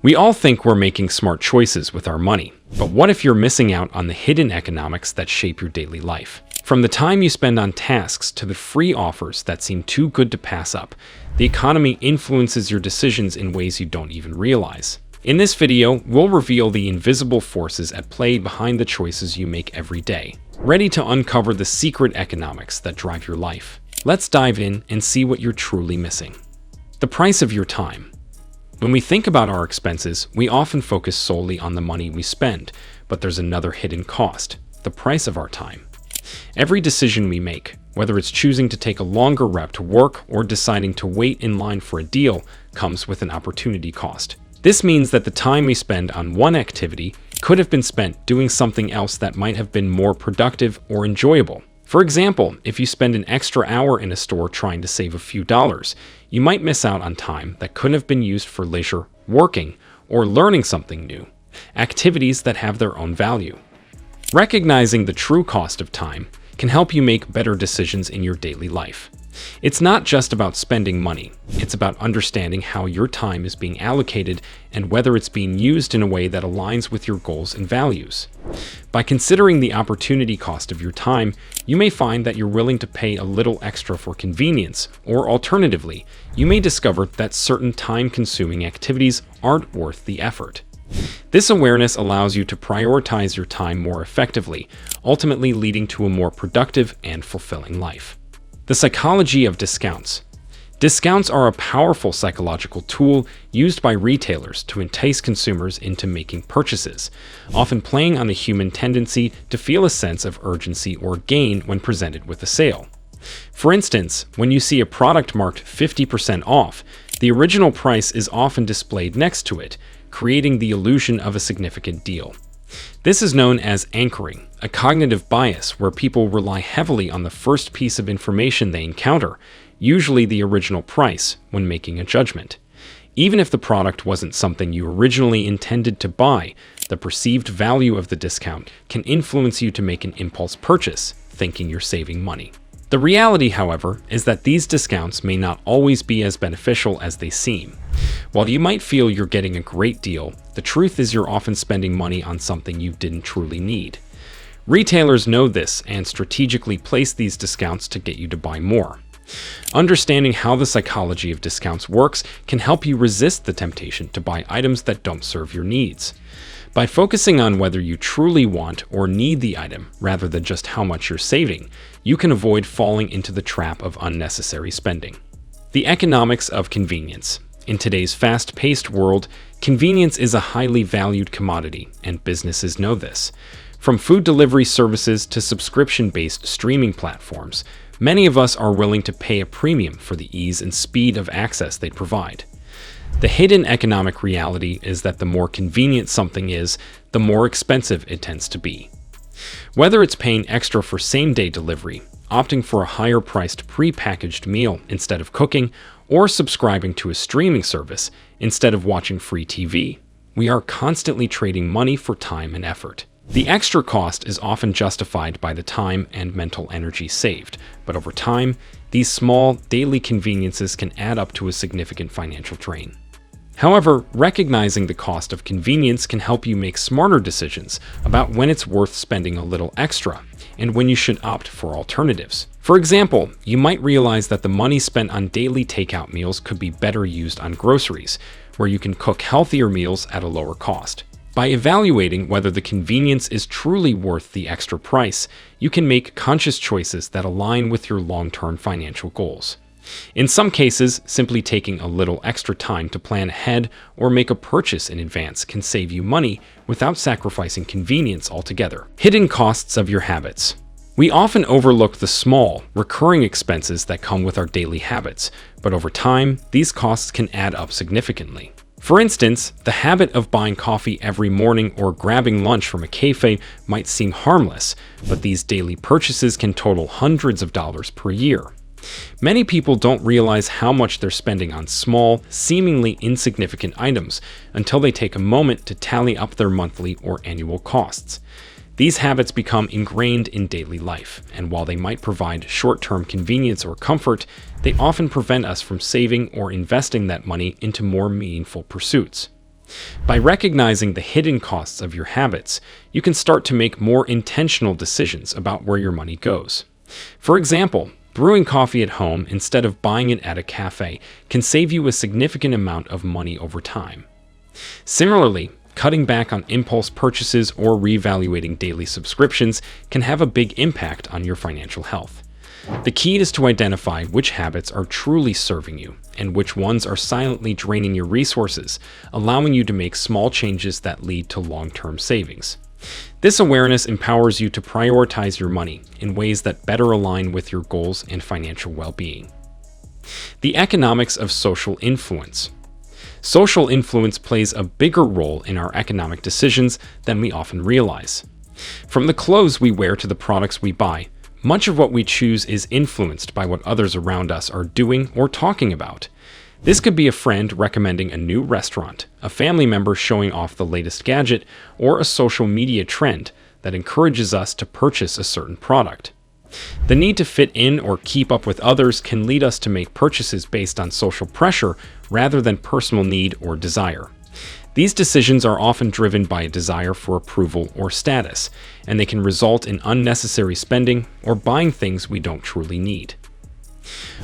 We all think we're making smart choices with our money, but what if you're missing out on the hidden economics that shape your daily life? From the time you spend on tasks to the free offers that seem too good to pass up, the economy influences your decisions in ways you don't even realize. In this video, we'll reveal the invisible forces at play behind the choices you make every day, ready to uncover the secret economics that drive your life. Let's dive in and see what you're truly missing. The price of your time. When we think about our expenses, we often focus solely on the money we spend, but there's another hidden cost: the price of our time. Every decision we make, whether it's choosing to take a longer route to work or deciding to wait in line for a deal, comes with an opportunity cost. This means that the time we spend on one activity could have been spent doing something else that might have been more productive or enjoyable. For example, if you spend an extra hour in a store trying to save a few dollars, you might miss out on time that could have been used for leisure, working, or learning something new, activities that have their own value. Recognizing the true cost of time can help you make better decisions in your daily life. It's not just about spending money, it's about understanding how your time is being allocated and whether it's being used in a way that aligns with your goals and values. By considering the opportunity cost of your time, you may find that you're willing to pay a little extra for convenience, or alternatively, you may discover that certain time-consuming activities aren't worth the effort. This awareness allows you to prioritize your time more effectively, ultimately leading to a more productive and fulfilling life. The psychology of discounts. Discounts are a powerful psychological tool used by retailers to entice consumers into making purchases, often playing on the human tendency to feel a sense of urgency or gain when presented with a sale. For instance, when you see a product marked 50% off, the original price is often displayed next to it, creating the illusion of a significant deal. This is known as anchoring, a cognitive bias where people rely heavily on the first piece of information they encounter, usually the original price, when making a judgment. Even if the product wasn't something you originally intended to buy, the perceived value of the discount can influence you to make an impulse purchase, thinking you're saving money. The reality, however, is that these discounts may not always be as beneficial as they seem. While you might feel you're getting a great deal, the truth is you're often spending money on something you didn't truly need. Retailers know this and strategically place these discounts to get you to buy more. Understanding how the psychology of discounts works can help you resist the temptation to buy items that don't serve your needs. By focusing on whether you truly want or need the item rather than just how much you're saving, you can avoid falling into the trap of unnecessary spending. The economics of convenience. In today's fast-paced world, convenience is a highly valued commodity, and businesses know this. From food delivery services to subscription-based streaming platforms, many of us are willing to pay a premium for the ease and speed of access they provide. The hidden economic reality is that the more convenient something is, the more expensive it tends to be. Whether it's paying extra for same-day delivery, opting for a higher-priced pre-packaged meal instead of cooking, or subscribing to a streaming service instead of watching free TV, we are constantly trading money for time and effort. The extra cost is often justified by the time and mental energy saved, but over time, these small, daily conveniences can add up to a significant financial drain. However, recognizing the cost of convenience can help you make smarter decisions about when it's worth spending a little extra and when you should opt for alternatives. For example, you might realize that the money spent on daily takeout meals could be better used on groceries, where you can cook healthier meals at a lower cost. By evaluating whether the convenience is truly worth the extra price, you can make conscious choices that align with your long-term financial goals. In some cases, simply taking a little extra time to plan ahead or make a purchase in advance can save you money without sacrificing convenience altogether. Hidden costs of your habits. We often overlook the small, recurring expenses that come with our daily habits, but over time, these costs can add up significantly. For instance, the habit of buying coffee every morning or grabbing lunch from a cafe might seem harmless, but these daily purchases can total hundreds of dollars per year. Many people don't realize how much they're spending on small, seemingly insignificant items until they take a moment to tally up their monthly or annual costs. These habits become ingrained in daily life, and while they might provide short-term convenience or comfort, they often prevent us from saving or investing that money into more meaningful pursuits. By recognizing the hidden costs of your habits, you can start to make more intentional decisions about where your money goes. For example, brewing coffee at home instead of buying it at a cafe can save you a significant amount of money over time. Similarly, cutting back on impulse purchases or reevaluating daily subscriptions can have a big impact on your financial health. The key is to identify which habits are truly serving you and which ones are silently draining your resources, allowing you to make small changes that lead to long-term savings. This awareness empowers you to prioritize your money in ways that better align with your goals and financial well-being. The economics of social influence. Social influence plays a bigger role in our economic decisions than we often realize. From the clothes we wear to the products we buy, much of what we choose is influenced by what others around us are doing or talking about. This could be a friend recommending a new restaurant, a family member showing off the latest gadget, or a social media trend that encourages us to purchase a certain product. The need to fit in or keep up with others can lead us to make purchases based on social pressure rather than personal need or desire. These decisions are often driven by a desire for approval or status, and they can result in unnecessary spending or buying things we don't truly need.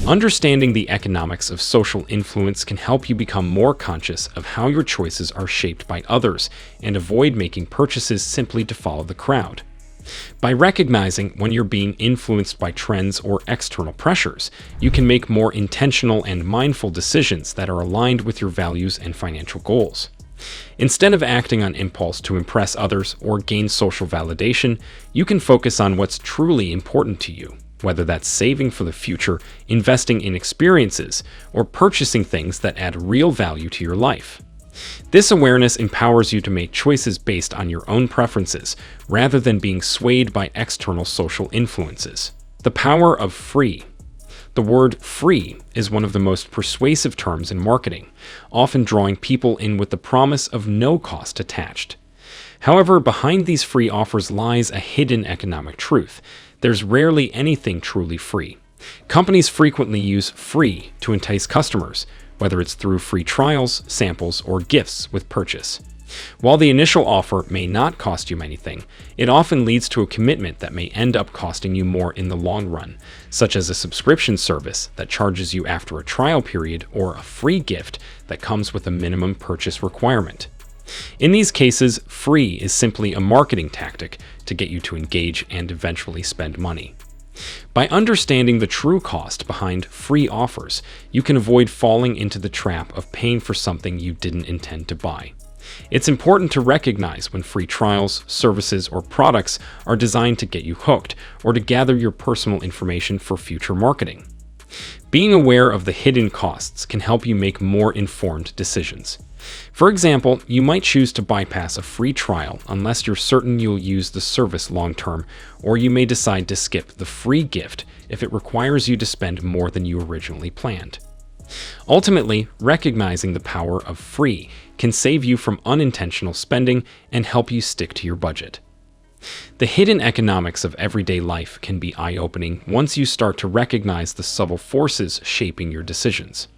Understanding the economics of social influence can help you become more conscious of how your choices are shaped by others and avoid making purchases simply to follow the crowd. By recognizing when you're being influenced by trends or external pressures, you can make more intentional and mindful decisions that are aligned with your values and financial goals. Instead of acting on impulse to impress others or gain social validation, you can focus on what's truly important to you, whether that's saving for the future, investing in experiences, or purchasing things that add real value to your life. This awareness empowers you to make choices based on your own preferences, rather than being swayed by external social influences. The power of free. The word free is one of the most persuasive terms in marketing, often drawing people in with the promise of no cost attached. However, behind these free offers lies a hidden economic truth. There's rarely anything truly free. Companies frequently use free to entice customers, whether it's through free trials, samples, or gifts with purchase. While the initial offer may not cost you anything, it often leads to a commitment that may end up costing you more in the long run, such as a subscription service that charges you after a trial period or a free gift that comes with a minimum purchase requirement. In these cases, free is simply a marketing tactic to get you to engage and eventually spend money. By understanding the true cost behind free offers, you can avoid falling into the trap of paying for something you didn't intend to buy. It's important to recognize when free trials, services, or products are designed to get you hooked or to gather your personal information for future marketing. Being aware of the hidden costs can help you make more informed decisions. For example, you might choose to bypass a free trial unless you're certain you'll use the service long-term, or you may decide to skip the free gift if it requires you to spend more than you originally planned. Ultimately, recognizing the power of free can save you from unintentional spending and help you stick to your budget. The hidden economics of everyday life can be eye-opening once you start to recognize the subtle forces shaping your decisions.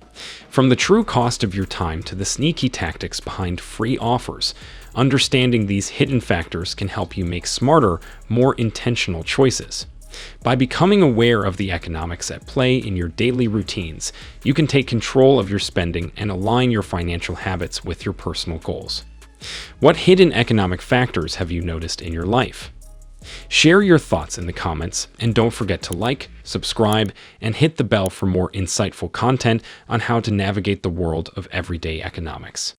From the true cost of your time to the sneaky tactics behind free offers, understanding these hidden factors can help you make smarter, more intentional choices. By becoming aware of the economics at play in your daily routines, you can take control of your spending and align your financial habits with your personal goals. What hidden economic factors have you noticed in your life? Share your thoughts in the comments, and don't forget to like, subscribe, and hit the bell for more insightful content on how to navigate the world of everyday economics.